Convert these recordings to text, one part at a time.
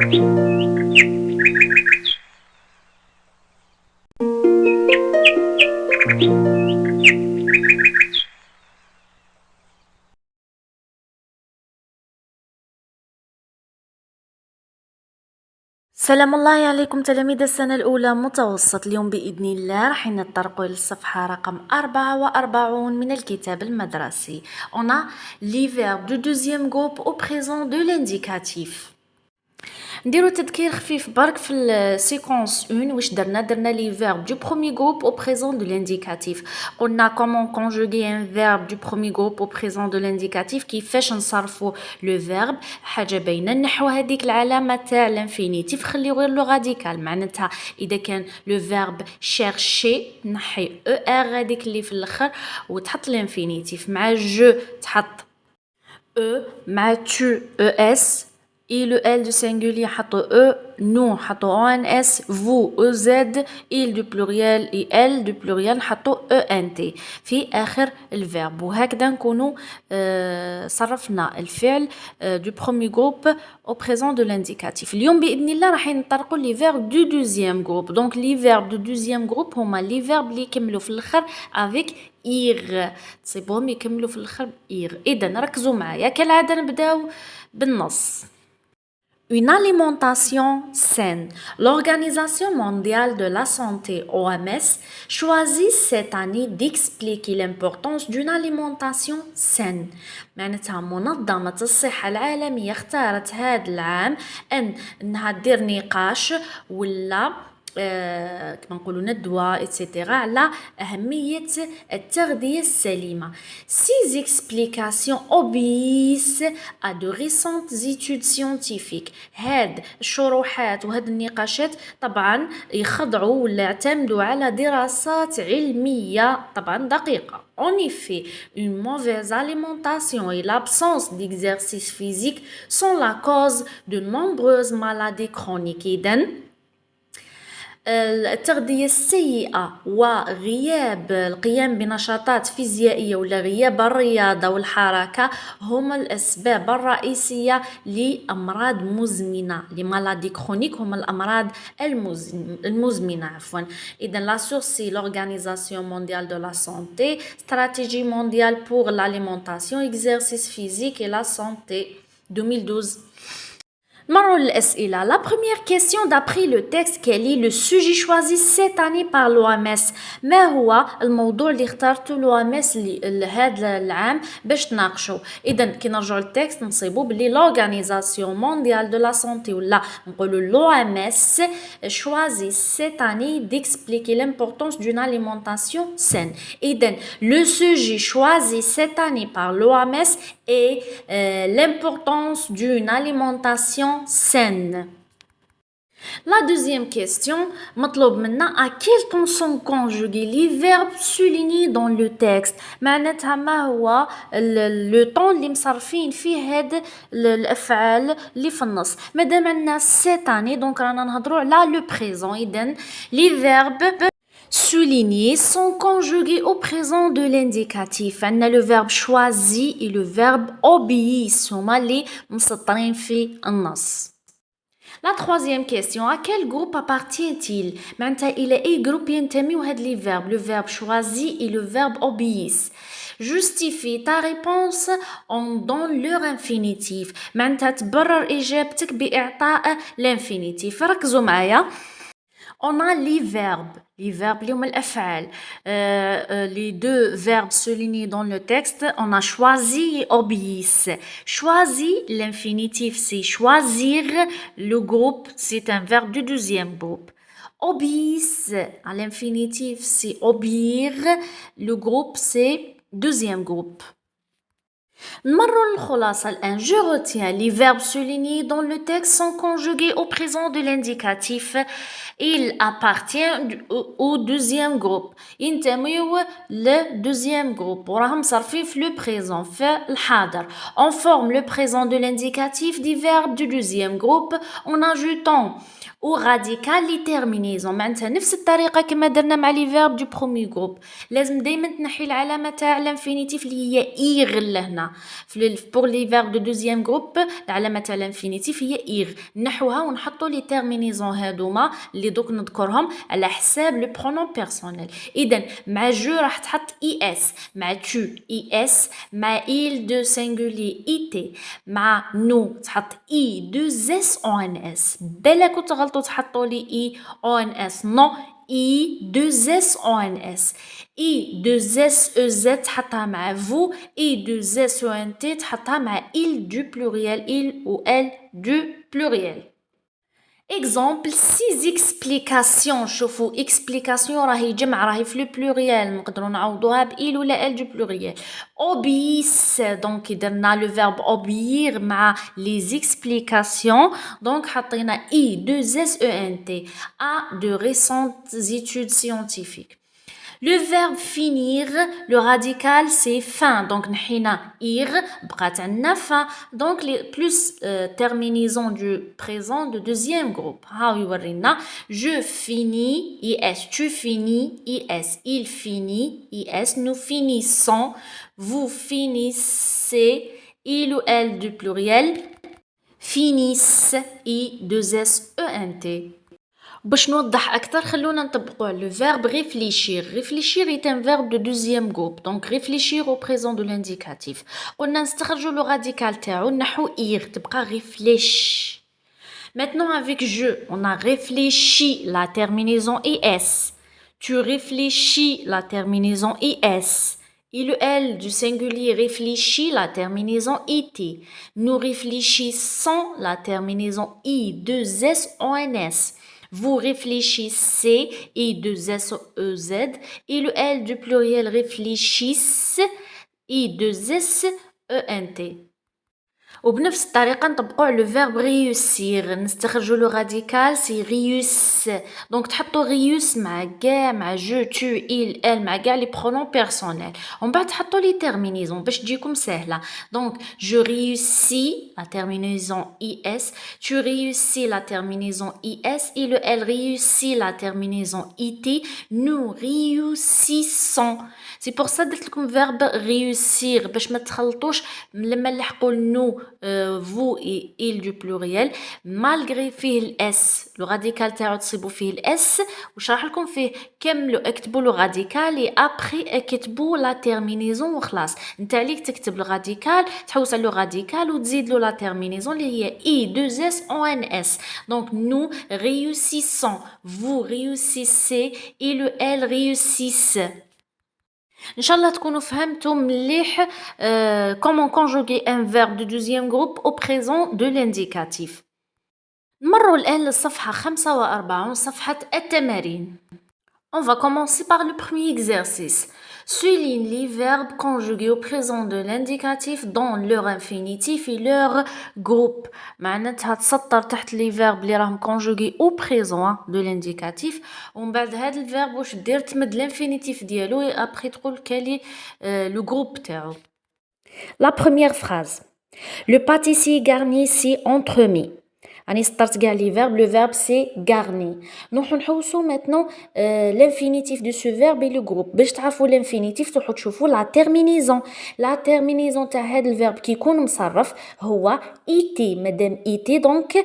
سلام الله عليكم تلاميذ السنة الأولى متوسط. اليوم بإذن الله راح نتطرقوا للصفحة رقم 44 من الكتاب المدرسي. On a les verbes du deuxième groupe au présent de l'indicatif. نديرو تذكير خفيف برك في السيكونس 1 واش درنا لي فيرب دو بروميي جروب او بريزون دو لانديكاتيف. قلنا كومون كونجوغي ان فيرب دو بروميي جروب او بريزون دو لانديكاتيف، كيفاش نصرفو لو فيرب. حاجه باينه، نحو هذيك العلامه تاع لانفينيتيف، خليو غير لو راديكال. معناتها اذا كان لو فيرب شيرشي نحي او ار هذيك اللي في الاخر وتحط لانفينيتيف. مع جو تحط او، مع تو او اس، et le L du singulier حطوا E, nous حطوا ONS, vous EZ, il du pluriel et elle du pluriel حطوا ENT في آخر الفيرب. وهكذا نكونوا صرفنا الفعل du premier groupe au présent de l'indicatif. اليوم بإذن الله راح نطرقوا les verbes du deuxième groupe. Donc les verbes du deuxième groupe هما les verbes اللي يكملوا في الآخر avec ir. تصيبهم يكملوا في الآخر ir. إذا ركزوا معايا كالعادة، نبداو بالنص. Une alimentation saine. L'Organisation mondiale de la santé, OMS, choisit cette année d'expliquer l'importance d'une alimentation saine. معناتها منظمة الصحة العالمية اختارت هذا العام أنها دير نقاش ولا كما نقولوا ندوة إتسيتيرا على أهمية التغذية السليمة. Ces explications obéissent à de récentes études scientifiques. هاد الشروحات وهاد النقاشات طبعا يخضعوا ولا يعتمدوا على دراسات علمية طبعا دقيقة. En effet, une mauvaise alimentation et l'absence d'exercice physique sont la cause de nombreuses maladies chroniques. إذن التغذية السيئة وغياب القيام بنشاطات فيزيائية ولا غياب الرياضة والحركة هما الأسباب الرئيسية لأمراض مزمنة. لمالادي كرونيك هما الأمراض المزمنة عفوا. إذن لا source c'est l'Organisation mondiale de la santé, stratégie mondiale pour l'alimentation, exercice physique et la santé 2012. نمروا للأسئلة. La première question d'après le texte, quel est le sujet choisi cette année par l'OMS؟ ما هو الموضوع اللي اختارته l'OMS لهذا العام باش تناقشوا؟ إذا كي نرجعوا للتكست نصيبوا باللي l'Organisation mondiale de la santé ولا نقولوا l'OMS choisit cette année d'expliquer l'importance d'une alimentation saine. إذا le sujet choisi cette année par l'OMS est l'importance d'une alimentation saine. La deuxième question, مطلوب منا à quel temps sont conjugués les verbes soulignés dans le texte. معناتها ما هو le temps اللي مصرفين فيه هاد الأفعال اللي في النص. مادام عندنا cette année donc رانا نهضروا على le présent. إذن les verbes soulignés sont conjugués au présent de l'indicatif. عندنا le verbe choisi et le verbe obéissent هما اللي مسطرين في النص. La troisième question, à quel groupe appartient-il؟ معناتها إلى أي جروب ينتميو هاد لي verbe, le verbe choisi et le verbe obéissent. Justifie ta réponse en donnant leur infinitif. معناتها تبرر إجابتك بإعطاء l'infinitif. ركزوا معايا. On a les verbes اللي هما الأفعال. Les deux verbes soulignés dans le texte, on a choisi et obéissent. Choisi, l'infinitif c'est choisir, le groupe c'est un verbe du deuxième groupe. Obéissent, à l'infinitif c'est obéir, le groupe c'est deuxième groupe. نمروا للخلاصة الآن. Je retiens les verbes soulignés dans le texte sont conjugués au présent de l'indicatif. Il appartient au deuxième groupe. ينتميو le deuxième groupe. وراهم صرفين في le présent في الحاضر. On forme le présent de l'indicatif des verbes du deuxième groupe en ajoutant au radical les terminaisons. معناتها نفس الطريقة كما درنا مع les verbes du premier groupe. لازم دايما تنحي العلامة تاع الانفينيتيف اللي هي إيغ لهنا. عندنا pour les verbes de deuxième groupe العلامة تاع الانفينيتيف هي إيغ نحوها ونحطو لي terminaisons هادوما اللي دوك نذكرهم على حساب لو pronom personnel إذن مع جو راح تحط es مع tu es مع il de singulier it مع nous تحط i 2 s on s بالك تغلطوا تحطوا لي i on s non I 2 S O N S I 2 S E Z تحطها مع vous I 2 S O N T تحطها مع il du pluriel il ou elle du pluriel. Exemple 6 explications شوفوا explication راهي جمع راهي في le pluriel نقدروا نعوضوها ب il ولا elle du pluriel. Obéisse donc درنا le verbe obéir مع les explications donc حطينا I 2 S E N T à de récentes études scientifiques. Le verbe finir, le radical c'est fin. Donc, نحينا ir, بقات عندنا fin. Donc, les plus terminaisons du présent de deuxième groupe. ها يورينا je finis, is, tu finis, is, il finit, is, nous finissons, vous finissez, il ou elle du pluriel, finissent, i, 2 s, ent. باش نوضح أكثر خلونا نطبقوا le verbe réfléchir. Réfléchir est un verbe de deuxième groupe. Donc réfléchir au présent de l'indicatif. قلنا نستخرجوا le radical تاعو نحو ir تبقى réfléch. Maintenant avec je, on a réfléchi la terminaison es. Tu réfléchis la terminaison es. Il ou elle du singulier réfléchit la terminaison it. Nous réfléchissons la terminaison i 2 s on s. Vous réfléchissez, I 2 S E Z, et le L du pluriel réfléchissent, I 2 S E N T. وبنفس الطريقة نطبقوا على الفيرب réussir نستخرجوا لو راديكال سي ريوس دونك تحطوا ريوس مع كاع مع جو تو il elle مع كاع لي برونون بيرسونيل ومن بعد تحطوا لي تيرمينيزون باش تجيكم سهلة دونك جو ريوسي لا تيرمينيزون es tu réussis la terminaison es et le elle réussit la terminaison it nous réussissons c'est pour ça درت لكم فيرب réussir باش ما تخلطوش لما نلحقوا nous vous et il du pluriel malgré فيه الاس لو راديكال تاعو تصيبوا فيه الاس وشرح لكم فيه كملوا اكتبوا لو راديكال اي ابري اكتبوا لا تيرمينيزون وخلاص انت عليك تكتب لو راديكال تحوس على لو راديكال وتزيد له لا تيرمينيزون اللي هي اي 2 اس او ان اس دونك nous réussissons vous réussissez et le elle réussissent. Inch'Allah تكونوا فهمتوا مليح comment conjuguer un verbe de deuxième groupe au présent de l'indicatif. نمروا الآن للصفحة 45 صفحة التمارين. On va commencer par le premier exercice. Souligne les verbes conjugués au présent de l'indicatif dans leur infinitif et leur groupe. معناتها تسطر تحت les verbes اللي راهم conjugués au présent de l'indicatif ومن بعد هذا الفيرب واش دير تمد l'infinitif ديالو et après تقول quel est le groupe تاعو. La première phrase. Le pâtissier garni s'est entremis. راني سطرت كاع لي فيرب لو فيرب سي غارني نروحو نحوسو ماتنون لانفينيتيف دو سو فيرب اي لو جروب باش تعرفوا لانفينيتيف تروحو تشوفوا لا تيرمينيزون تاع هذا الفيرب كي يكون مصرف هو ايتي مادام ايتي دونك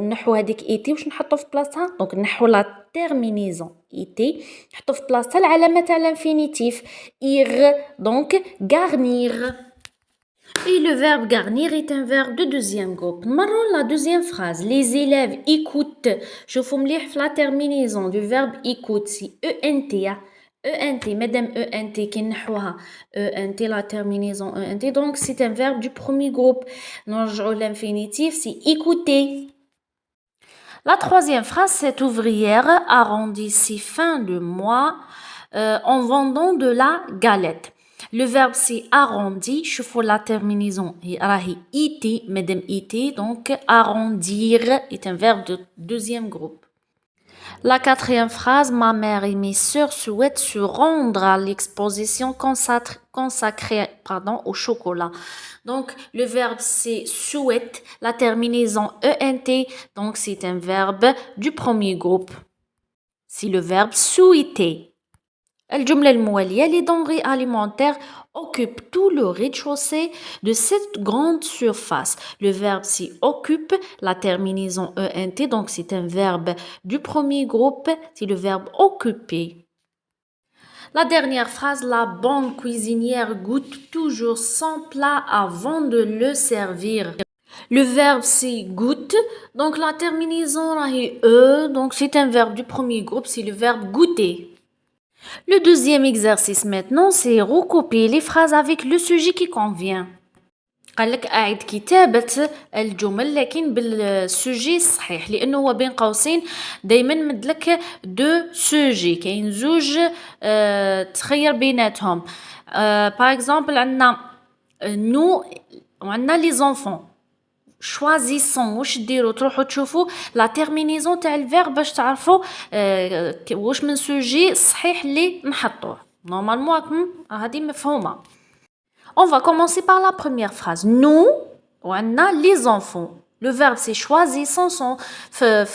نحو هذيك ايتي واش نحطو في بلاصتها دونك نحو لا تيرمينيزون ايتي نحطو في بلاصتها العلامه تاع لانفينيتيف ايغ دونك غارنير. Et le verbe garnir est un verbe de deuxième groupe. Marrons la deuxième phrase. Les élèves écoutent. شوفوا مليح في la terminaison du verbe écoute. Si ENT, ENT, madame ENT كي نحوها ENT la terminaison ENT. Donc c'est un verbe du premier groupe. نرجعوا l'infinitif, c'est écouter. La troisième phrase, cette ouvrière arrondit ses fins de mois en vendant de la galette. Le verbe c'est arrondi, je fais la terminaison راهي iti, madame iti, donc arrondir est un verbe de deuxième groupe. La quatrième phrase, ma mère et mes sœurs souhaitent se rendre à l'exposition consacrée au chocolat. Donc le verbe c'est souhaite, la terminaison ent, donc c'est un verbe du premier groupe. C'est le verbe souhaiter. الجملة الموالية les denrées alimentaires occupent tout le rez-de-chaussée de cette grande surface. Le verbe s'y occupe, la terminaison ENT, donc c'est un verbe du premier groupe, c'est le verbe occuper. La dernière phrase, la bonne cuisinière goûte toujours son plat avant de le servir. Le verbe c'est goûte, donc la terminaison est e, donc c'est un verbe du premier groupe, c'est le verbe goûter. Le deuxième exercice maintenant, c'est recopier les phrases avec le sujet qui convient. قالك أعد كتابة الجمل لكن بالسوجي الصحيح لأنه هو بين قوسين دايما مدلك دو سوجي كاين زوج تخير بيناتهم باغ اكزومبل عندنا نو وعندنا لي زونفون choisissons واش ديروا تروحوا تشوفوا لا تيرمينيزون تاع الفيرب باش تعرفوا واش من سوجي صحيح اللي نحطوه نورمالمون هذه مفهومه. On va commencer par la première phrase. Nous, on a les enfants. Le verbe c'est choisissons son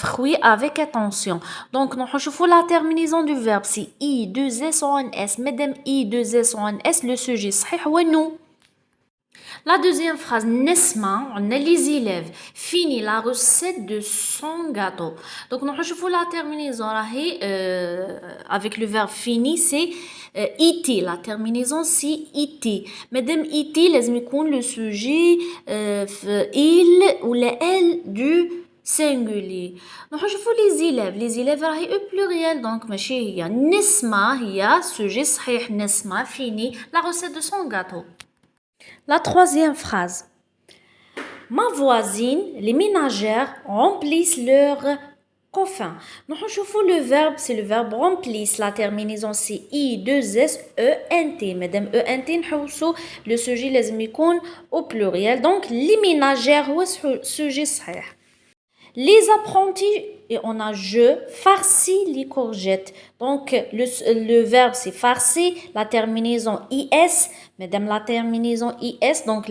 fruit avec attention. Donc, nous avons la terminaison du verbe c'est I, 2S ou un S. Madame I, 2S ou un S, le sujet صحيح هو nous. La deuxième phrase, Nesma, on a les élèves, fini la recette de son gâteau. Donc, nous avons la terminaison avec le verbe fini, c'est it. La terminaison, c'est it. Madame it, لازم يكون le sujet il ou le elle du singulier. Nous avons les élèves. Les élèves, راهي au pluriel. Donc, ماشي هي نسمة هي sujet صحيح نسمة fini la recette de son gâteau. La troisième phrase. Ma voisine, les ménagères remplissent leur coffin. Nous avons le verbe, c'est le verbe remplissent. La terminaison c'est I, 2S, ENT. Madame ENT, le sujet لازم يكون au pluriel. Donc, les ménagères, هو sujet صحيح. Les apprentis, et on a je, farcis les courgettes. Donc, le verbe c'est farci, la terminaison IS, madame la terminaison IS, donc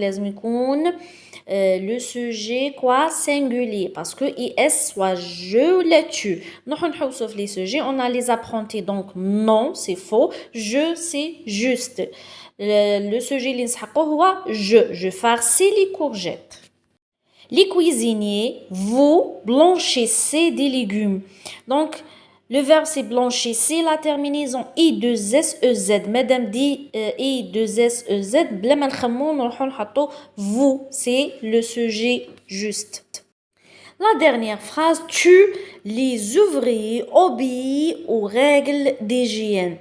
le sujet quoi singulier, parce que IS soit je ou le tu. Nous on sauf les sujets, on a les apprentis, donc non c'est faux, je c'est juste. Le sujet je farcis les courgettes. Les cuisiniers, vous blanchissez des légumes. Donc, le verbe c'est blanchissez, la terminaison I2SEZ. Madame dit I2SEZ, بلا ما نخمو نروحو نحطو vous, c'est le sujet juste. La dernière phrase, tu, les ouvriers obéissent aux règles d'hygiène.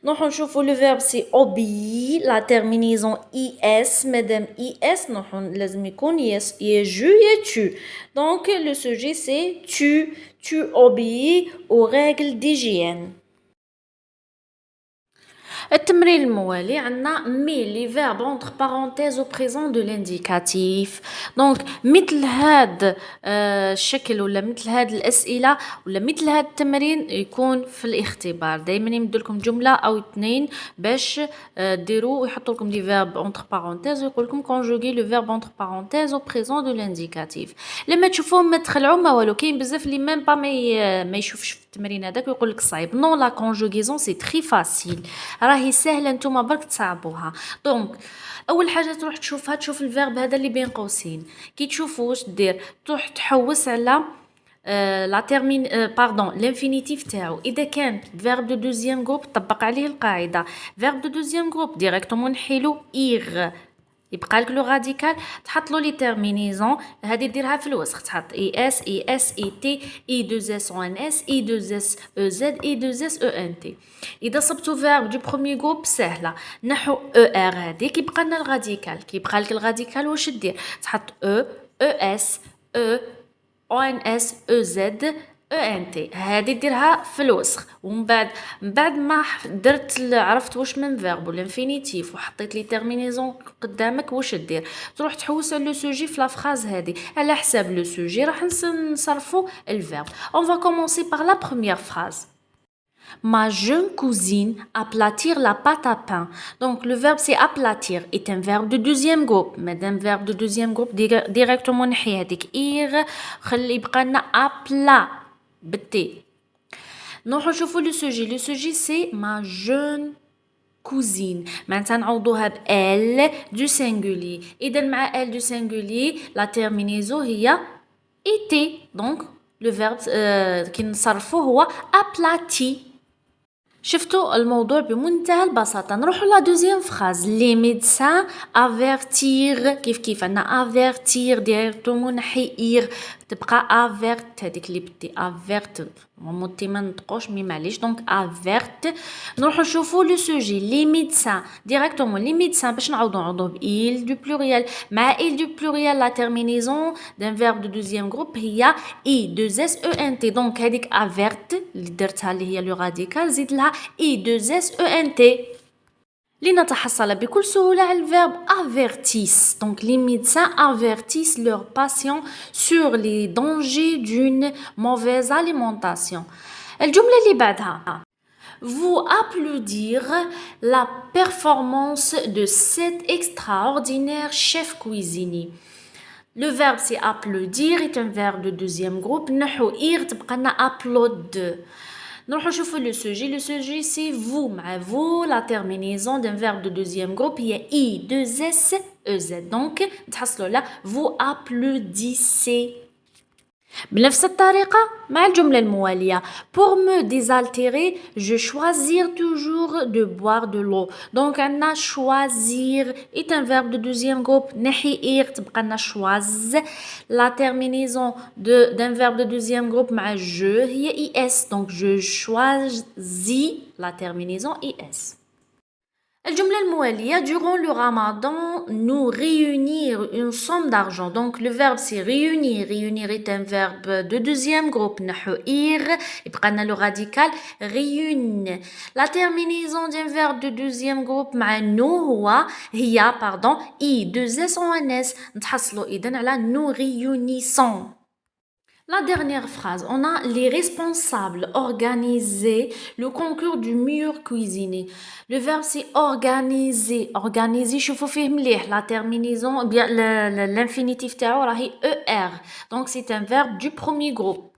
Donc, le verbe c'est obéir, la terminaison is, madame is, لازم يكون yes, je et tu. Donc, le sujet c'est tu obéis aux règles d'hygiène. التمرين الموالي عندنا مي لي فيرب entre parenthèses au présent de l'indicatif. دونك مثل هاد الشكل ولا مثل هاد الأسئلة ولا مثل هاد التمرين يكون في الاختبار. دايما يمد لكم جملة أو اثنين باش ديروا ويحطوا لكم لي فيرب entre parenthèses ويقول لكم conjuguer le verbe entre parenthèses au présent de l'indicatif. لما تشوفوهم ما تخلعوا ما والو. كاين بزاف اللي ميم با ما يشوفش في التمرين هذاك ويقول لك صعيب. نو لا conjugaison c'est très facile. راهي سهله نتوما برك تصعبوها. دونك اول حاجه تروح تشوفها تشوف الفيرب هذا اللي بين قوسين كي تشوفوا واش دير تروح تحوس على لا تيرمين باردون لانفينيتيف تاعو. اذا كان فيرب دو دوزيام جروب طبق عليه القاعده. فيرب دو دوزيام جروب ديريكتومون نحيلو ايغ يبقى لك لو راديكال تحط له لي تيرمينيزون هذه ديرها في الوسخ تحط اي اس اي اس اي تي اي 2 اس او ان اس اي 2 اس او زد اي 2 اس او ان تي. اذا صبتو فيرب دو بروميير جروب سهله نحو او ار هذه كيبقى لنا الراديكال. كيبقى لك الراديكال واش دير تحط او اس او ان اس او زد انت هذه ديرها في الوسخ. ومن بعد ما درت عرفت واش من فيرب ولا انفينيتيف وحطيت لي تيرمينيزون قدامك واش دير تروح تحوس على لو سوجي في لا فراز هذه على حساب لو سوجي راح نصرفوا الفيرب. On va commencer par la première phrase. Ma jeune cousine aplatir la pâte à pain. Donc le verbe c'est aplatir est un verbe de deuxième groupe. Madame verbe de deuxième groupe directement نحي هذيك خلي يبقى لنا aplat بالتي. نروحو نشوفو لو سوجي. لو سوجي سي ما جون كوزين، معناتها نعوضوها ب ال دو سينغولي. إذا مع ال دو سينغولي لا تيرمينيزو هي ايتي. دونك لو فيرب كي نصرفوه هو ابلاتي. شفتوا الموضوع بمنتهى البساطة. نروحوا لا دوزيام فراز. لي ميدسان افيرتير، كيف عندنا افيرتير ديريكتومون نحي اير تبقى افيرت، هذيك اللي بدي افيرت موتي ما نطقوش مي معليش. دونك افيرت. نروحوا نشوفوا لو سوجي. لي ميدسان ديريكتومون لي ميدسان باش نعوضو بإيل دو بلوريال. مع إيل دو بلوريال لا تيرمينيزون دان فيرب دو دوزيام جروب هي اي دو اس او ان تي. دونك هذيك افيرت اللي درتها اللي هي لو راديكال زيد لها اي دو اس او ان تي لنتحصل بكل سهولة على الفيرب avertissent. Donc les médecins avertissent leurs patients sur les dangers d'une mauvaise alimentation. الجملة اللي بعدها. Vous applaudir la performance de cet extraordinaire chef cuisinier. Le verbe c'est applaudir est un verbe de deuxième groupe. نحو إير تبقى لنا applaud. نروحو نشوفو لو سوجي. لو سوجي سي vous. مع vous la terminaison d'un verbe de deuxième groupe هي i 2 s e z. دونك نتحصلو على vous applaudissez. بنفس الطريقة مع الجملة الموالية. Pour me désaltérer, je choisis toujours de boire de l'eau. Donc عندنا choisir est un verbe de deuxième groupe. نحي إير تبقى لنا choise. La terminaison d'un verbe de deuxième groupe مع je هي es. Donc je choisis la terminaison es. الجملة الموالية. Durant le ramadan, nous réunir une somme d'argent. Donc le verbe c'est réunir. Réunir est un verbe de deuxième groupe. نحو إير يبقى لنا le radical réune. La terminaison d'un verbe de deuxième groupe مع nous هي i 2 s en s. نتحصلوا إذن على nous réunissons. La dernière phrase, on a les responsables organiser le concours du meilleur cuisinier. Le verbe c'est organiser. Organiser, شوفوا فيه مليح la terminaison bien l'infinitif تاعو راهي er. Donc c'est un verbe du premier groupe.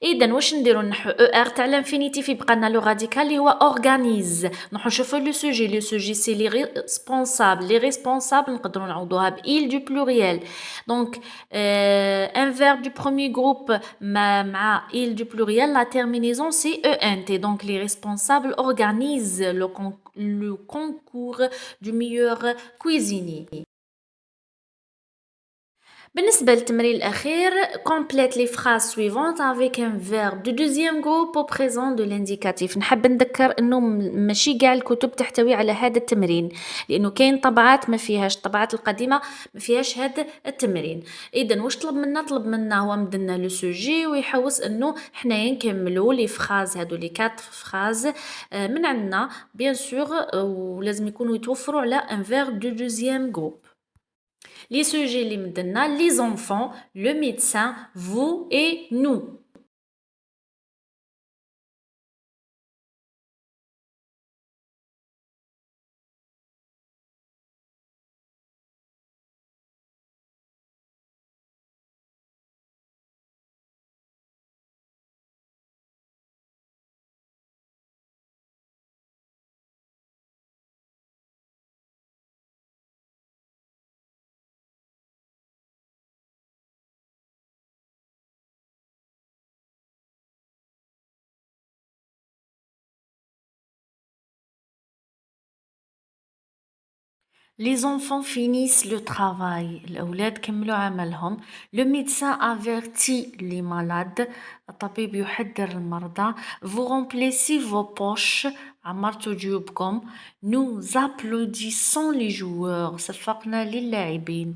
إذا واش نديرو نحو ار تاع لانفينيتيف يبقى لنا لو راديكال اللي هو اورغانيز. نروحو نشوفو لو سوجي. لو سوجي سي لي ريسبونسابل. لي ريسبونسابل نقدروا نعوضوها بإيل دو بلوريال. دونك ان فيرب دو بروميير جروب مع إيل دو بلوريال لا تيرمينيزون سي او ان تي. دونك لي ريسبونسابل اورغانيز لو كونكور دو ميور كويزيني. بالنسبة للتمرين الأخير complète les phrases suivantes avec un verbe de deuxième groupe au présent de l'indicatif. نحب نذكر إنه ماشي قاع الكتب تحتوي على هذا التمرين لأنه كاين طبعات ما فيهاش. الطبعات القديمة ما فيهاش هذا التمرين. إذا واش طلب منا هو مدلنا لو سوجي ويحوس إنه حنايا نكملوا لي فراز هادو لي 4 فراز من عندنا بيان سور ولازم يكونوا يتوفروا على un verbe de deuxième groupe. Les sujets اللي مدلنا les enfants, le médecin, vous et nous. Les enfants finissent le travail. الأولاد كملوا عملهم. Le médecin avertit les malades. الطبيب يحذر المرضى. Vous remplissez vos poches. عمرتوا جيوبكم. Nous applaudissons les joueurs. صفقنا للاعبين.